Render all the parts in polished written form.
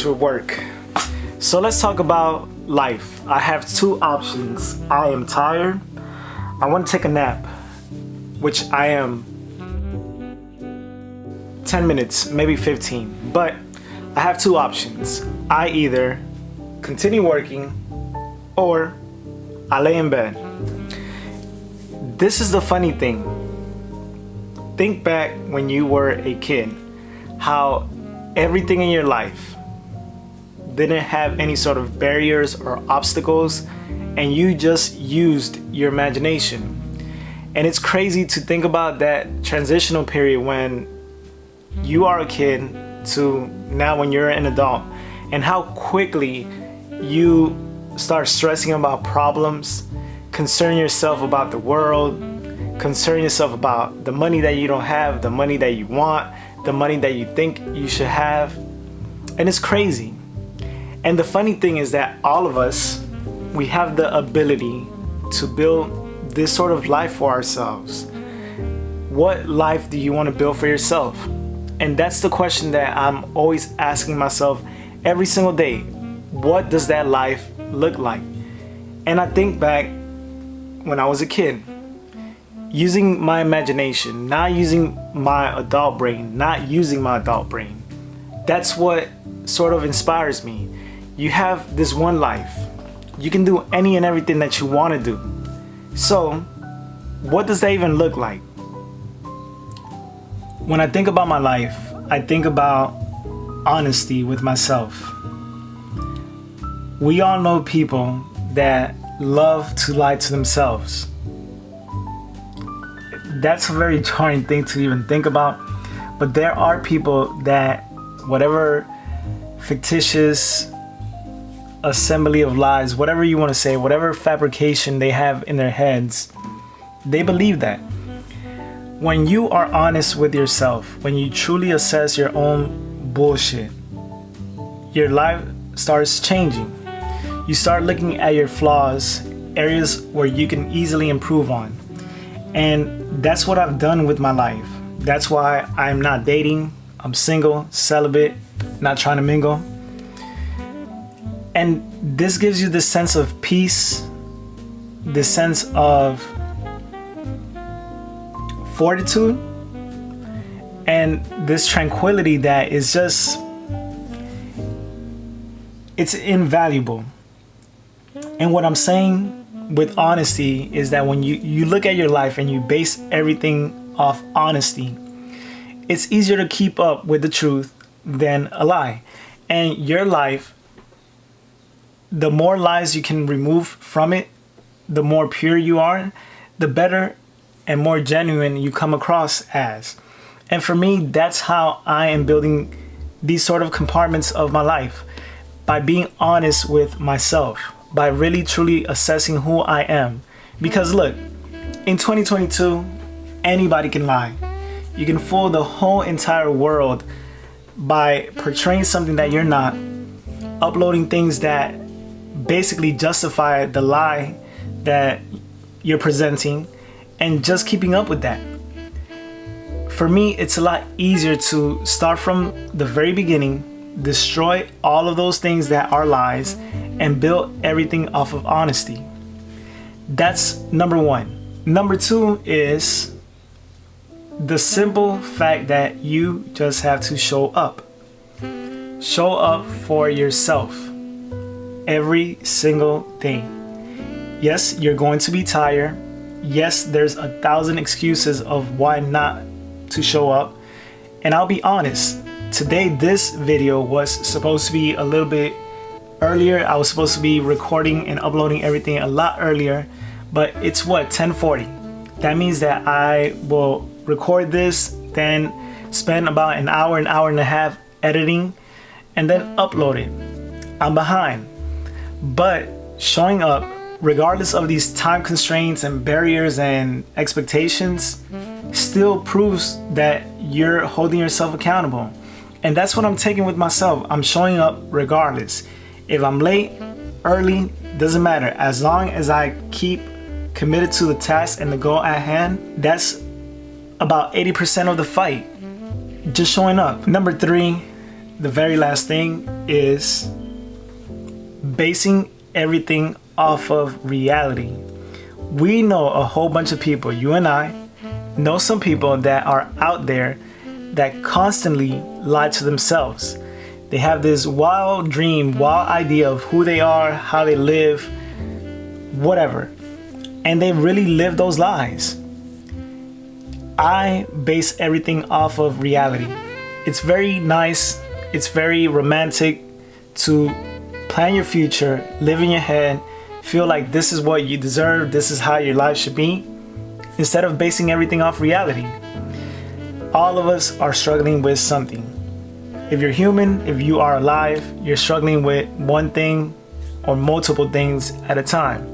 finished with work. So let's talk about life. I have two options. I am tired. I want to take a nap, which I am 10 minutes, maybe 15. But I have two options. I either continue working or I lay in bed. This is the funny thing. Think back when you were a kid, how everything in your life didn't have any sort of barriers or obstacles, and you just used your imagination. And it's crazy to think about that transitional period when you are a kid to now when you're an adult, and how quickly you start stressing about problems, concern yourself about the world, concern yourself about the money that you don't have, the money that you want, the money that you think you should have. And it's crazy. And the funny thing is that all of us, we have the ability to build this sort of life for ourselves. What life do you want to build for yourself? And that's the question that I'm always asking myself every single day. What does that life look like? And I think back when I was a kid, using my imagination, not using my adult brain, that's what sort of inspires me. You have this one life. You can do any and everything that you want to do. So, what does that even look like? When I think about my life, I think about honesty with myself. We all know people that love to lie to themselves. That's a very jarring thing to even think about, but there are people that whatever fictitious assembly of lies, whatever you want to say, whatever fabrication they have in their heads, they believe that. When you are honest with yourself, when you truly assess your own bullshit, your life starts changing. You start looking at your flaws, areas where you can easily improve on. And that's what I've done with my life. That's why I'm not dating. I'm single, celibate, not trying to mingle. And this gives you this sense of peace, this sense of fortitude, and this tranquility that is just, it's invaluable. And what I'm saying with honesty is that when you look at your life and you base everything off honesty, it's easier to keep up with the truth than a lie. And your life, the more lies you can remove from it, the more pure you are, the better and more genuine you come across as. And for me, that's how I am building these sort of compartments of my life, by being honest with myself, by really truly assessing who I am. Because look, in 2022, anybody can lie. You can fool the whole entire world by portraying something that you're not, uploading things that basically justify the lie that you're presenting, and just keeping up with that. For me, it's a lot easier to start from the very beginning, destroy all of those things that are lies, and build everything off of honesty. That's number one. Number two is the simple fact that you just have to show up. Show up for yourself every single day. Yes, you're going to be tired. Yes, there's 1,000 excuses of why not to show up. And I'll be honest, today this video was supposed to be a little bit earlier. I was supposed to be recording and uploading everything a lot earlier, but it's 10:40. That means that I will record this, then spend about an hour and a half editing, and then upload it. I'm behind. But showing up, regardless of these time constraints and barriers and expectations, still proves that you're holding yourself accountable. And that's what I'm taking with myself. I'm showing up regardless. If I'm late, early, doesn't matter. As long as I keep committed to the task and the goal at hand, that's about 80% of the fight. Just showing up. Number three, the very last thing is basing everything off of reality. We know a whole bunch of people, you and I know some people that are out there that constantly lie to themselves. They have this wild dream, wild idea of who they are, how they live, whatever. And they really live those lies. I base everything off of reality. It's very nice, it's very romantic to plan your future, live in your head, feel like this is what you deserve, this is how your life should be, instead of basing everything off reality. All of us are struggling with something. If you're human, if you are alive, you're struggling with one thing or multiple things at a time.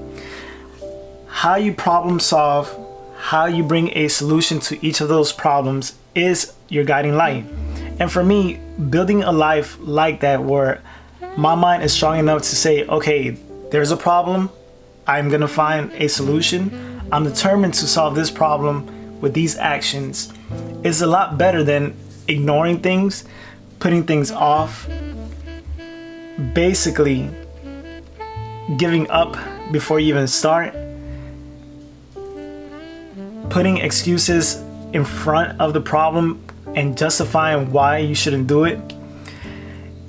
How you problem solve, how you bring a solution to each of those problems is your guiding light. And for me, building a life like that where my mind is strong enough to say, okay, there's a problem, I'm gonna find a solution, I'm determined to solve this problem with these actions, is a lot better than ignoring things, putting things off, basically giving up before you even start, putting excuses in front of the problem and justifying why you shouldn't do it.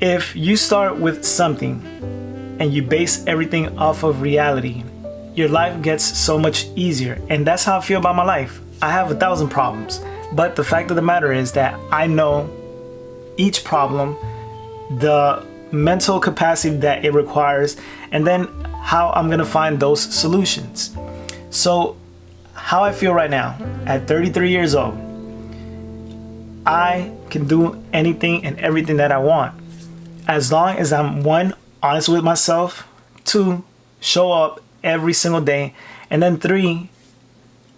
If you start with something and you base everything off of reality, your life gets so much easier. And that's how I feel about my life. I have 1,000 problems, but the fact of the matter is that I know each problem, the mental capacity that it requires, and then how I'm gonna find those solutions. So how I feel right now at 33 years old, I can do anything and everything that I want as long as I'm, one, honest with myself, two, show up every single day, and then three,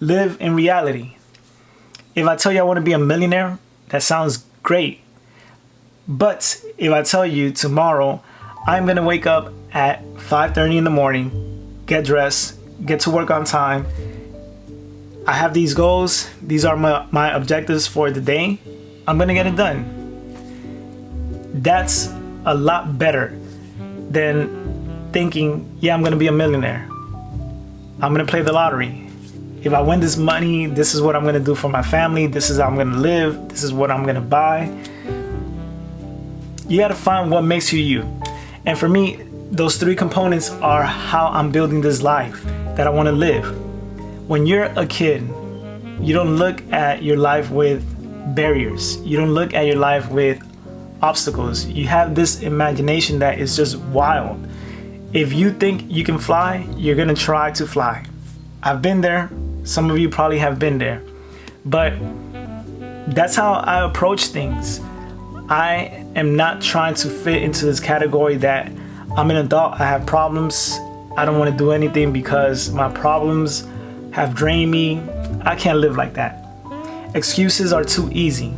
live in reality. If I tell you I want to be a millionaire, that sounds great. But if I tell you tomorrow I'm going to wake up at 5:30 in the morning, get dressed, get to work on time, I have these goals, these are my objectives for the day, I'm going to get it done. That's a lot better than thinking, yeah, I'm going to be a millionaire. I'm going to play the lottery. If I win this money, this is what I'm going to do for my family. This is how I'm going to live. This is what I'm going to buy. You got to find what makes you you. And for me, those three components are how I'm building this life that I want to live. When you're a kid, you don't look at your life with barriers. You don't look at your life with obstacles. You have this imagination that is just wild. If you think you can fly, you're gonna try to fly. I've been there. Some of you probably have been there. But that's how I approach things. I am not trying to fit into this category that I'm an adult, I have problems, I don't want to do anything because my problems have drained me. I can't live like that. Excuses are too easy.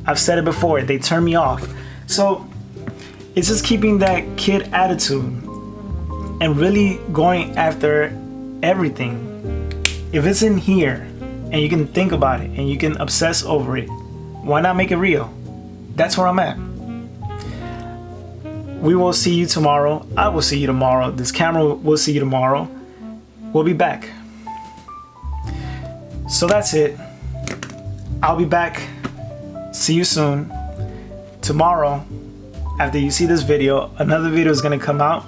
I've said it before, they turn me off. So it's just keeping that kid attitude and really going after everything. If it's in here and you can think about it and you can obsess over it, why not make it real? That's where I'm at. We will see you tomorrow. I will see you tomorrow. This camera will see you tomorrow. We'll be back. So that's it. I'll be back. See you soon. Tomorrow, after you see this video, another video is gonna come out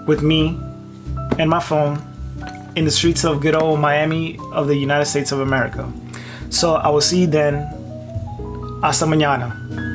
with me and my phone in the streets of good old Miami of the United States of America. So I will see you then. Hasta mañana.